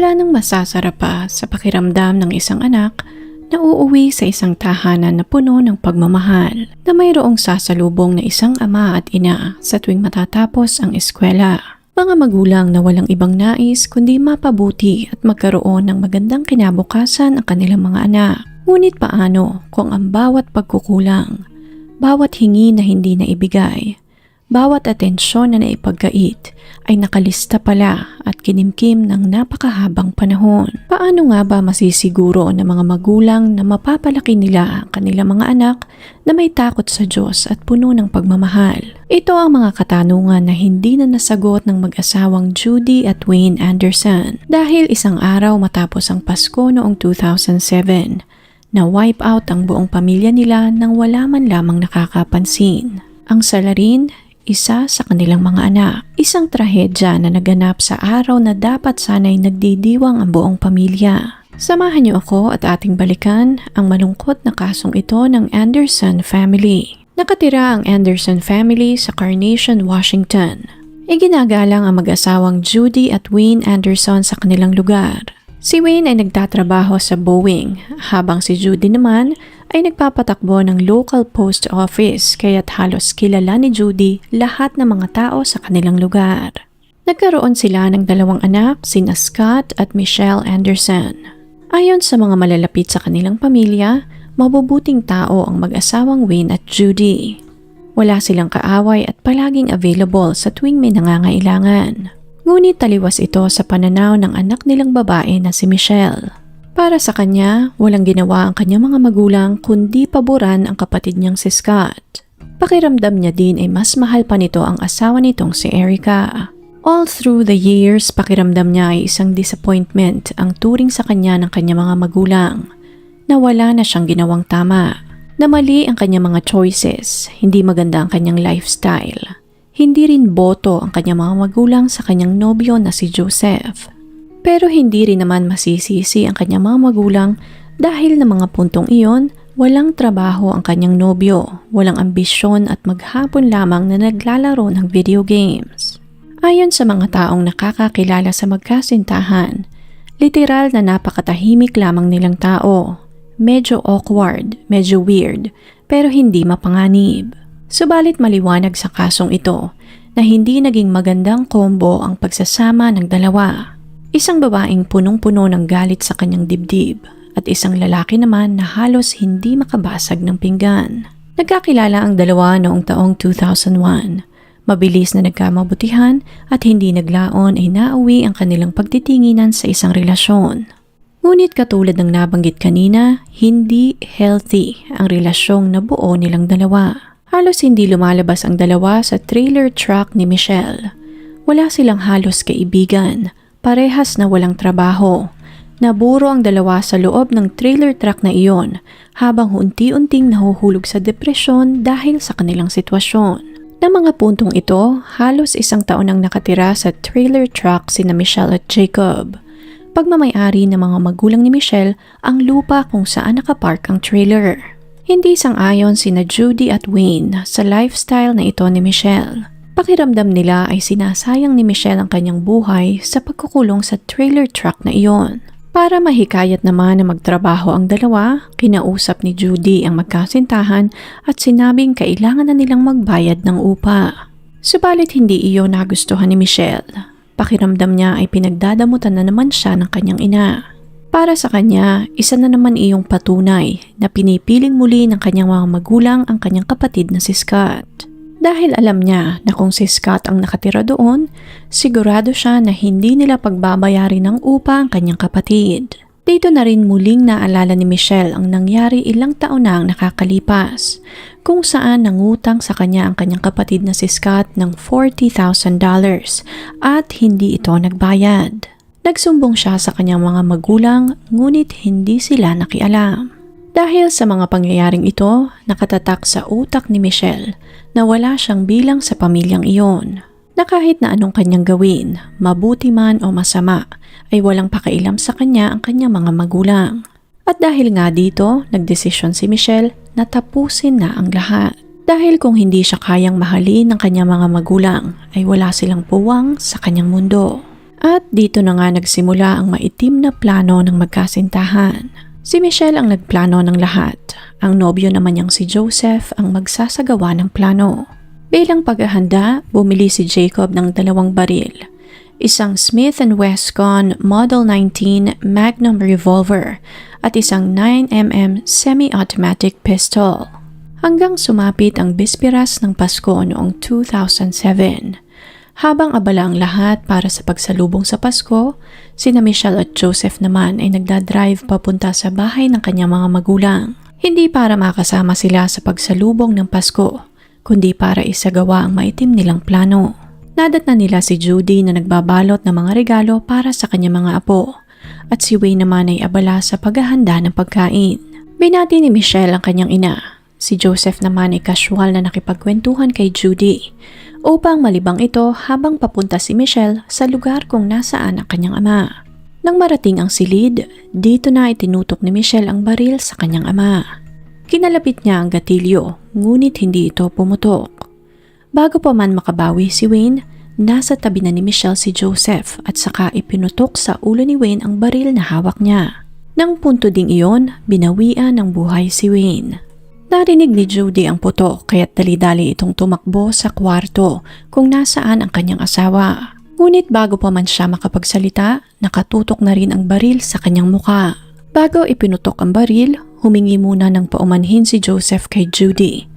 Wala nang masasarap pa sa pakiramdam ng isang anak na uuwi sa isang tahanan na puno ng pagmamahal, na mayroong sasalubong na isang ama at ina sa tuwing matatapos ang eskwela. Mga magulang na walang ibang nais kundi mapabuti at magkaroon ng magandang kinabukasan ang kanilang mga anak. Ngunit paano kung ang bawat pagkukulang, bawat hingi na hindi na ibigay, bawat atensyon na naipagkait ay nakalista pala at kinimkim ng napakahabang panahon? Paano nga ba masisiguro ng mga magulang na mapapalaki nila ang kanilang mga anak na may takot sa Diyos at puno ng pagmamahal? Ito ang mga katanungan na hindi na nasagot ng mag-asawang Judy at Wayne Anderson dahil isang araw matapos ang Pasko noong 2007 na wipe out ang buong pamilya nila nang wala man lamang nakakapansin. Ang salarin, isa sa kanilang mga anak. Isang trahedya na naganap sa araw na dapat sana'y nagdidiwang ang buong pamilya. Samahan niyo ako at ating balikan ang malungkot na kasong ito ng Anderson family. Nakatira ang Anderson family sa Carnation, Washington. Iginagalang ang mag-asawang Judy at Wayne Anderson sa kanilang lugar. Si Wayne ay nagtatrabaho sa Boeing, habang si Judy naman ay nagpapatakbo ng local post office, kaya't halos kilala ni Judy lahat ng mga tao sa kanilang lugar. Nagkaroon sila ng dalawang anak, sina Scott at Michelle Anderson. Ayon sa mga malalapit sa kanilang pamilya, mabubuting tao ang mag-asawang Wayne at Judy. Wala silang kaaway at palaging available sa tuwing may nangangailangan. Ngunit taliwas ito sa pananaw ng anak nilang babae na si Michelle. Para sa kanya, walang ginawa ang kanyang mga magulang kundi paboran ang kapatid niyang si Scott. Pakiramdam niya din ay mas mahal pa nito ang asawa nitong si Erica. All through the years, pakiramdam niya ay isang disappointment ang turing sa kanya ng kanyang mga magulang, na wala na siyang ginawang tama, na mali ang kanyang mga choices, hindi maganda ang kanyang lifestyle. Hindi rin boto ang kanyang mga magulang sa kanyang nobyo na si Joseph. Pero hindi rin naman masisisi ang kanyang mga magulang dahil na mga puntong iyon, walang trabaho ang kanyang nobyo, walang ambisyon at maghapon lamang na naglalaro ng video games. Ayon sa mga taong nakakakilala sa magkasintahan, literal na napakatahimik lamang nilang tao. Medyo awkward, medyo weird, pero hindi mapanganib. Subalit maliwanag sa kasong ito na hindi naging magandang kombo ang pagsasama ng dalawa. Isang babaeng punong-puno ng galit sa kanyang dibdib at isang lalaki naman na halos hindi makabasag ng pinggan. Nagkakilala ang dalawa noong taong 2001. Mabilis na nagkamabutihan at hindi naglaon ay nauwi ang kanilang pagtitinginan sa isang relasyon. Ngunit katulad ng nabanggit kanina, hindi healthy ang relasyong nabuo nilang dalawa. Halos hindi lumalabas ang dalawa sa trailer truck ni Michelle. Wala silang halos kaibigan. Parehas na walang trabaho. Naburo ang dalawa sa loob ng trailer truck na iyon habang unti-unting nahuhulog sa depresyon dahil sa kanilang sitwasyon. Na mga puntong ito, halos isang taon nang nakatira sa trailer truck sina Michelle at Jacob. Pagmamayari ng mga magulang ni Michelle ang lupa kung saan nakapark ang trailer. Hindi sang-ayon sina Judy at Wayne sa lifestyle na ito ni Michelle. Pakiramdam nila ay sinasayang ni Michelle ang kanyang buhay sa pagkukulong sa trailer truck na iyon. Para mahikayat naman na magtrabaho ang dalawa, kinausap ni Judy ang magkasintahan at sinabing kailangan na nilang magbayad ng upa. Subalit hindi iyon nagustuhan ni Michelle. Pakiramdam niya ay pinagdadamutan na naman siya ng kanyang ina. Para sa kanya, isa na naman iyong patunay na pinipiling muli ng kanyang mga magulang ang kanyang kapatid na si Scott. Dahil alam niya na kung si Scott ang nakatira doon, sigurado siya na hindi nila pagbabayarin ng upa ang kanyang kapatid. Dito na rin muling naalala ni Michelle ang nangyari ilang taon na ang nakakalipas, kung saan nangutang sa kanya ang kanyang kapatid na si Scott ng $40,000 at hindi ito nagbayad. Nagsumbong siya sa kanyang mga magulang ngunit hindi sila nakialam. Dahil sa mga pangyayaring ito, nakatatak sa utak ni Michelle na wala siyang bilang sa pamilyang iyon. Na kahit na anong kanyang gawin, mabuti man o masama, ay walang pakailam sa kanya ang kanyang mga magulang. At dahil nga dito, nagdesisyon si Michelle na tapusin na ang lahat. Dahil kung hindi siya kayang mahalin ng kanyang mga magulang, ay wala silang puwang sa kanyang mundo. At dito na nga nagsimula ang maitim na plano ng magkasintahan. Si Michelle ang nagplano ng lahat. Ang nobyo naman niyang si Joseph ang magsasagawa ng plano. Bilang paghahanda, bumili si Jacob ng 2 baril. Isang Smith & Wesson Model 19 Magnum Revolver at isang 9mm semi-automatic pistol. Hanggang sumapit ang bispiras ng Pasko noong 2007. Habang abala ang lahat para sa pagsalubong sa Pasko, sina Michelle at Joseph naman ay nagdadrive papunta sa bahay ng kanyang mga magulang. Hindi para makasama sila sa pagsalubong ng Pasko, kundi para isagawa ang maitim nilang plano. Nadatnan nila si Judy na nagbabalot ng mga regalo para sa kanyang mga apo, at si Wayne naman ay abala sa paghahanda ng pagkain. Binati ni Michelle ang kanyang ina. Si Joseph naman ay casual na nakipagkwentuhan kay Judy upang malibang ito habang papunta si Michelle sa lugar kung nasaan ang kanyang ama. Nang marating ang silid, dito na itinutok ni Michelle ang baril sa kanyang ama. Kinalapit niya ang gatilyo, ngunit hindi ito pumutok. Bago pa man makabawi si Wayne, nasa tabi na ni Michelle si Joseph at saka ipinutok sa ulo ni Wayne ang baril na hawak niya. Nang punto ding iyon, binawian ng buhay si Wayne. Narinig ni Judy ang putok kaya't dali-dali itong tumakbo sa kwarto kung nasaan ang kanyang asawa. Ngunit bago pa man siya makapagsalita, nakatutok na rin ang baril sa kanyang muka. Bago ipinutok ang baril, humingi muna ng paumanhin si Joseph kay Judy.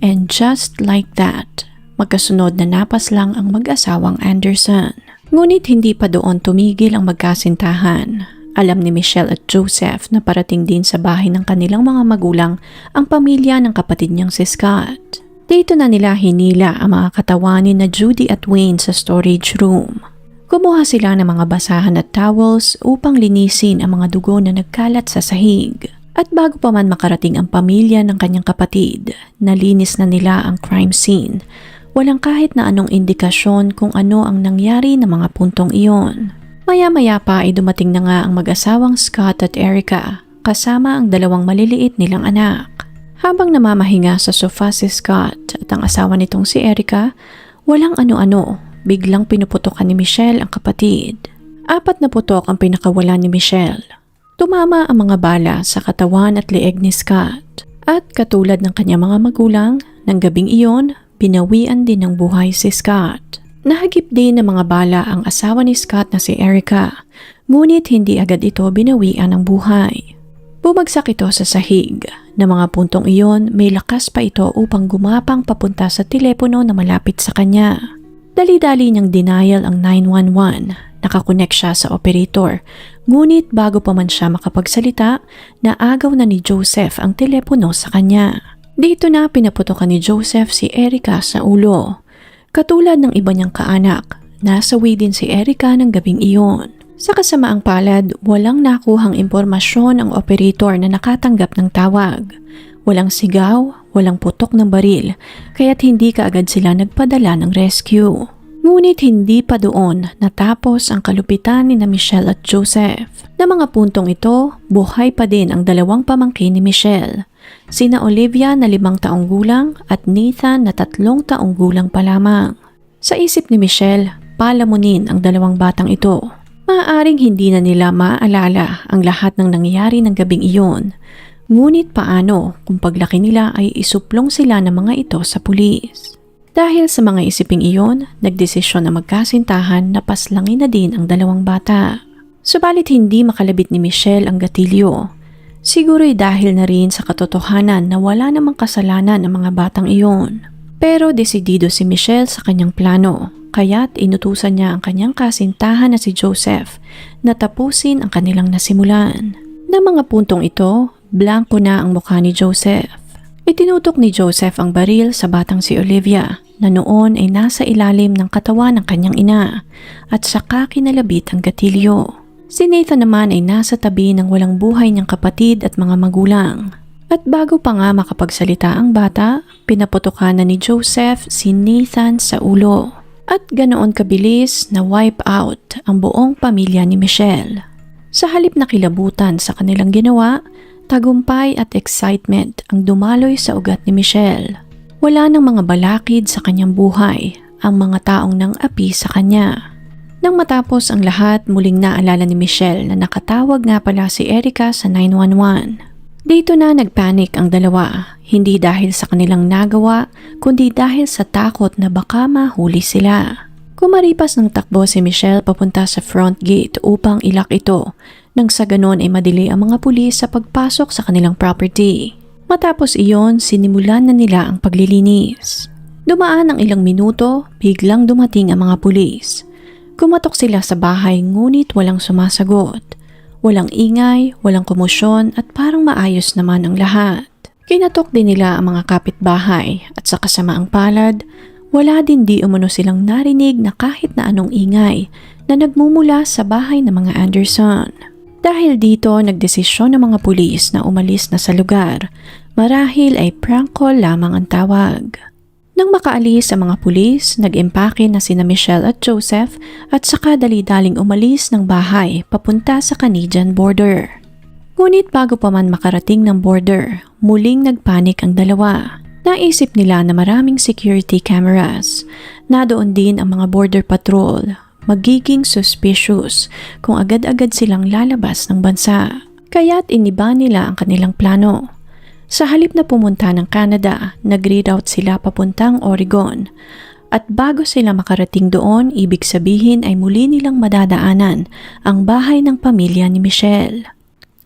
And just like that, magkasunod na napas lang ang mag-asawang Anderson. Ngunit hindi pa doon tumigil ang magkasintahan. Alam ni Michelle at Joseph na parating din sa bahay ng kanilang mga magulang ang pamilya ng kapatid niyang si Scott. Dito na nila hinila ang mga katawanin na Judy at Wayne sa storage room. Kumuha sila ng mga basahan at towels upang linisin ang mga dugo na nagkalat sa sahig. At bago pa man makarating ang pamilya ng kanyang kapatid, nalinis na nila ang crime scene. Walang kahit na anong indikasyon kung ano ang nangyari ng mga puntong iyon. Maya-maya pa ay dumating na nga ang mag-asawang Scott at Erica kasama ang 2 maliliit nilang anak. Habang namamahinga sa sofa si Scott at ang asawa nitong si Erica, walang ano-ano, biglang pinuputokan ni Michelle ang kapatid. 4 na putok ang pinakawala ni Michelle. Tumama ang mga bala sa katawan at leeg ni Scott. At katulad ng kanyang mga magulang, ng gabing iyon, binawian din ng buhay si Scott. Nahagip din ng mga bala ang asawa ni Scott na si Erica, ngunit hindi agad ito binawian ng buhay. Bumagsak ito sa sahig. Na mga puntong iyon, may lakas pa ito upang gumapang papunta sa telepono na malapit sa kanya. Dali-dali niyang denial ang 911. Nakakonek siya sa operator, ngunit bago pa man siya makapagsalita, naagaw na ni Joseph ang telepono sa kanya. Dito na pinaputokan ni Joseph si Erica sa ulo. Katulad ng iba niyang kaanak, nasawi din si Erica ng gabing iyon. Sa kasamaang palad, walang nakuhang impormasyon ang operator na nakatanggap ng tawag. Walang sigaw, walang putok ng baril, kaya't hindi kaagad sila nagpadala ng rescue. Ngunit hindi pa doon natapos ang kalupitan ni na Michelle at Joseph. Na mga puntong ito, buhay pa din ang 2 pamangkin ni Michelle. Sina Olivia na 5 taong gulang at Nathan na 3 taong gulang pa lamang. Sa isip ni Michelle, palamunin ang 2 batang ito. Maaaring hindi na nila maaalala ang lahat ng nangyayari ng gabing iyon. Ngunit paano kung paglaki nila ay isuplong sila ng mga ito sa pulis? Dahil sa mga isiping iyon, nagdesisyon na magkasintahan na paslangin na din ang 2 bata. Subalit hindi makalabit ni Michelle ang gatilyo. Siguro'y dahil na rin sa katotohanan na wala namang kasalanan ang mga batang iyon. Pero desidido si Michelle sa kanyang plano, kaya't inutusan niya ang kanyang kasintahan na si Joseph na tapusin ang kanilang nasimulan. Na mga puntong ito, blanko na ang mukha ni Joseph. Itinutok ni Joseph ang baril sa batang si Olivia na noon ay nasa ilalim ng katawan ng kanyang ina at saka kinalabit ang gatilyo. Si Nathan naman ay nasa tabi ng walang buhay niyang kapatid at mga magulang. At bago pa nga makapagsalita ang bata, pinaputokan na ni Joseph si Nathan sa ulo. At ganoon kabilis na wipe out ang buong pamilya ni Michelle. Sa halip na kilabutan sa kanilang ginawa, tagumpay at excitement ang dumaloy sa ugat ni Michelle. Wala nang mga balakid sa kanyang buhay ang mga taong nang api sa kanya. Nang matapos ang lahat, muling naalala ni Michelle na nakatawag nga pala si Erica sa 911. Dito na nagpanik ang dalawa, hindi dahil sa kanilang nagawa, kundi dahil sa takot na baka mahuli sila. Kumaripas ng takbo si Michelle papunta sa front gate upang ilak ito, nang sa ganon ay madili ang mga pulis sa pagpasok sa kanilang property. Matapos iyon, sinimulan na nila ang paglilinis. Dumaan ang ilang minuto, biglang dumating ang mga pulis. Kumatok sila sa bahay ngunit walang sumasagot. Walang ingay, walang komosyon at parang maayos naman ang lahat. Kinatok din nila ang mga kapitbahay at sa kasamaang palad, wala din di umano silang narinig na kahit na anong ingay na nagmumula sa bahay ng mga Anderson. Dahil dito, nagdesisyon ng mga pulis na umalis na sa lugar. Marahil ay prank call lamang ang tawag. Nang makaalis ang mga pulis, nag-impake na sina Michelle at Joseph at saka dali-daling umalis ng bahay papunta sa Canadian border. Ngunit bago pa man makarating ng border, muling nagpanik ang dalawa. Naisip nila na maraming security cameras. Nadoon din ang mga border patrol. Magiging suspicious kung agad-agad silang lalabas ng bansa. Kaya't iniba nila ang kanilang plano. Sa halip na pumunta ng Canada, nag-reroute sila papuntang Oregon. At bago sila makarating doon, ibig sabihin ay muli nilang madadaanan ang bahay ng pamilya ni Michelle.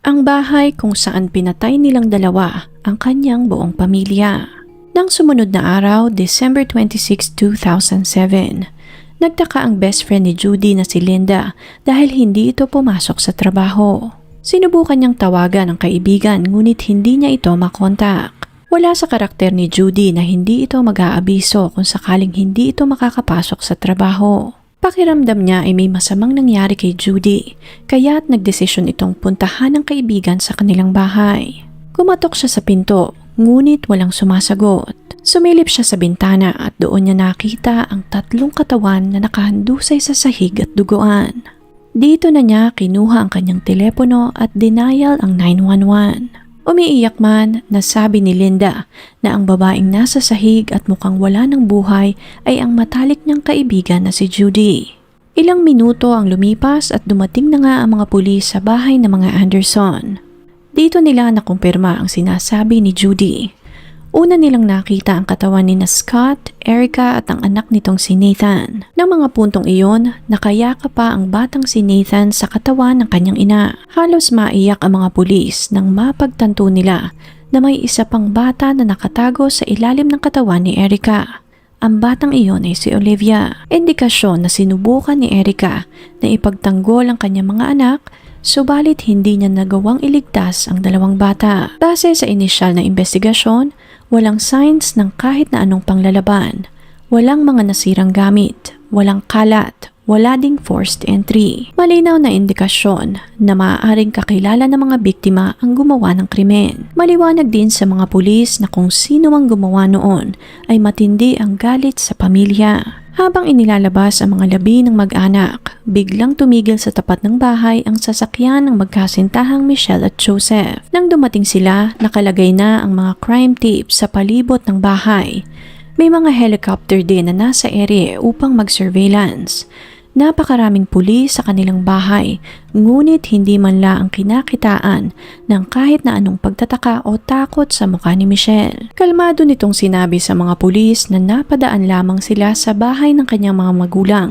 Ang bahay kung saan pinatay nilang dalawa ang kanyang buong pamilya. Nang sumunod na araw, December 26, 2007, nagtaka ang best friend ni Judy na si Linda dahil hindi ito pumasok sa trabaho. Sinubukan niyang tawagan ang kaibigan ngunit hindi niya ito makontak. Wala sa karakter ni Judy na hindi ito mag-aabiso kung sakaling hindi ito makakapasok sa trabaho. Pakiramdam niya ay may masamang nangyari kay Judy, kaya't nagdesisyon itong puntahan ng kaibigan sa kanilang bahay. Kumatok siya sa pinto, ngunit walang sumasagot. Sumilip siya sa bintana at doon niya nakita ang 3 katawan na nakahandusay sa sahig at duguan. Dito na niya kinuha ang kanyang telepono at denial ang 911. Umiiyak man, nasabi ni Linda na ang babaeng nasa sahig at mukhang wala ng buhay ay ang matalik niyang kaibigan na si Judy. Ilang minuto ang lumipas at dumating na nga ang mga pulis sa bahay ng mga Anderson. Dito nila nakumpirma ang sinasabi ni Judy. Una nilang nakita ang katawan ni Scott, Erica at ang anak nitong si Nathan. Nang mga puntong iyon, nakayaka pa ang batang si Nathan sa katawan ng kanyang ina. Halos maiyak ang mga pulis nang mapagtanto nila na may isa pang bata na nakatago sa ilalim ng katawan ni Erica. Ang batang iyon ay si Olivia. Indikasyon na sinubukan ni Erica na ipagtanggol ang kanyang mga anak, subalit hindi niya nagawang iligtas ang 2 bata. Base sa inisyal na investigasyon, walang signs ng kahit na anong panglalaban, walang mga nasirang gamit, walang kalat, wala ding forced entry. Malinaw na indikasyon na maaaring kakilala ng mga biktima ang gumawa ng krimen. Maliwanag din sa mga pulis na kung sino ang gumawa noon ay matindi ang galit sa pamilya. Habang inilalabas ang mga labi ng mag-anak, biglang tumigil sa tapat ng bahay ang sasakyan ng magkasintahang Michelle at Joseph. Nang dumating sila, nakalagay na ang mga crime tapes sa palibot ng bahay. May mga helicopter din na nasa ere upang mag-surveillance. Napakaraming pulis sa kanilang bahay, ngunit hindi man lang kinakitaan ng kahit na anong pagtataka o takot sa mukha ni Michelle. Kalmado nitong sinabi sa mga pulis na napadaan lamang sila sa bahay ng kanyang mga magulang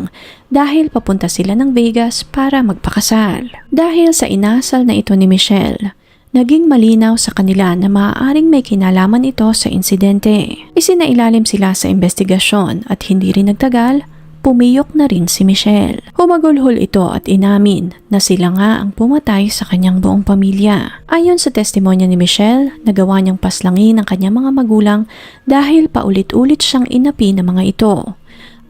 dahil papunta sila ng Vegas para magpakasal. Dahil sa inasal na ito ni Michelle, naging malinaw sa kanila na maaaring may kinalaman ito sa insidente. Isinailalim sila sa investigasyon at hindi rin nagtagal, pumiyok na rin si Michelle. Humagulhol ito at inamin na sila nga ang pumatay sa kanyang buong pamilya. Ayon sa testimonya ni Michelle, nagawa niyang paslangin ang kanyang mga magulang dahil paulit-ulit siyang inapi ng mga ito.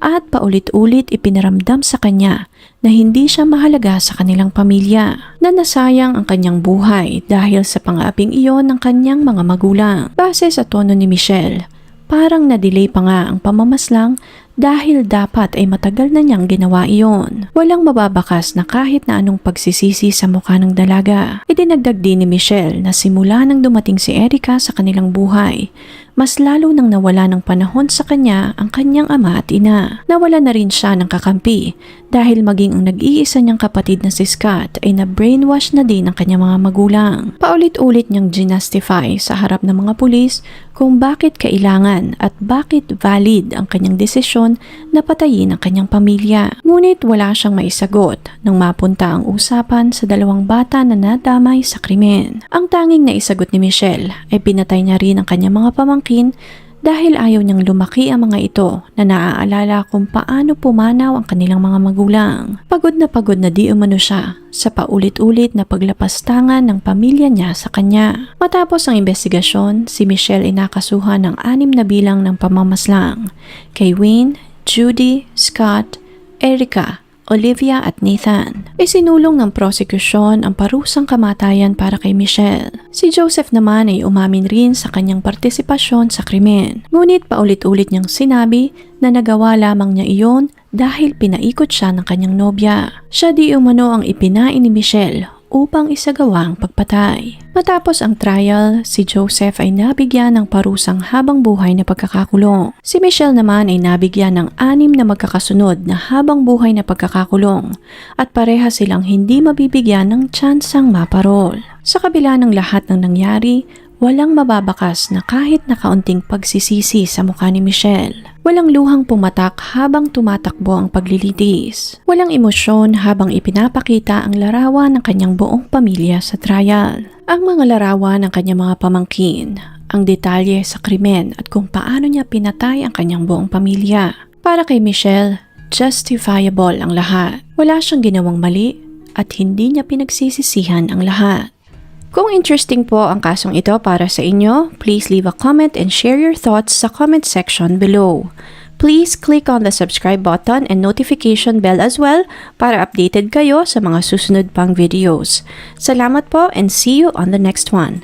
At paulit-ulit ipinaramdam sa kanya na hindi siya mahalaga sa kanilang pamilya, na nasayang ang kanyang buhay dahil sa pang-aaping iyon ng kanyang mga magulang. Base sa tono ni Michelle, parang na-delay pa nga ang pamamaslang dahil dapat ay matagal na niyang ginawa iyon. Walang mababakas na kahit na anong pagsisisi sa mukha ng dalaga. Idinagdag din ni Michelle na simula nang dumating si Erica sa kanilang buhay, mas lalo nang nawala ng panahon sa kanya ang kanyang ama at ina. Nawala na rin siya ng kakampi dahil maging ang nag-iisa niyang kapatid na si Scott ay na-brainwash na din ng kanyang mga magulang. Paulit-ulit niyang ginastify sa harap ng mga pulis kung bakit kailangan at bakit valid ang kanyang desisyon na patayin ang kanyang pamilya. Ngunit wala siyang maisagot nang mapunta ang usapan sa dalawang bata na nadamay sa krimen. Ang tanging naisagot ni Michelle ay pinatay niya rin ang kanyang mga pamangkin dahil ayaw niyang lumaki ang mga ito na naaalala kung paano pumanaw ang kanilang mga magulang. Pagod na di umano siya sa paulit-ulit na paglapastangan ng pamilya niya sa kanya. Matapos ang investigasyon, si Michelle ay nakasuhan ng 6 na bilang ng pamamaslang kay Wayne, Judy, Scott, Erica, Olivia at Nathan. Isinulong ng prosekusyon ang parusang kamatayan para kay Michelle. Si Joseph naman ay umamin rin sa kanyang partisipasyon sa krimen. Ngunit paulit-ulit niyang sinabi na nagawa lamang niya iyon dahil pinaikot siya ng kanyang nobya. Siya di umano ang ipinain ni Michelle upang isagawa ang pagpatay. Matapos ang trial, si Joseph ay nabigyan ng parusang habang buhay na pagkakakulong. Si Michelle naman ay nabigyan ng 6 na magkakasunod na habang buhay na pagkakakulong at pareha silang hindi mabibigyan ng tsansang maparol. Sa kabila ng lahat ng nangyari, walang mababakas na kahit na kaunting pagsisisi sa mukha ni Michelle. Walang luhang pumatak habang tumatakbo ang paglilitis. Walang emosyon habang ipinapakita ang larawan ng kanyang buong pamilya sa trial. Ang mga larawan ng kanyang mga pamangkin, ang detalye sa krimen at kung paano niya pinatay ang kanyang buong pamilya. Para kay Michelle, justifiable ang lahat. Wala siyang ginawang mali at hindi niya pinagsisisihan ang lahat. Kung interesting po ang kasong ito para sa inyo, please leave a comment and share your thoughts sa comment section below. Please click on the subscribe button and notification bell as well para updated kayo sa mga susunod pang videos. Salamat po and see you on the next one.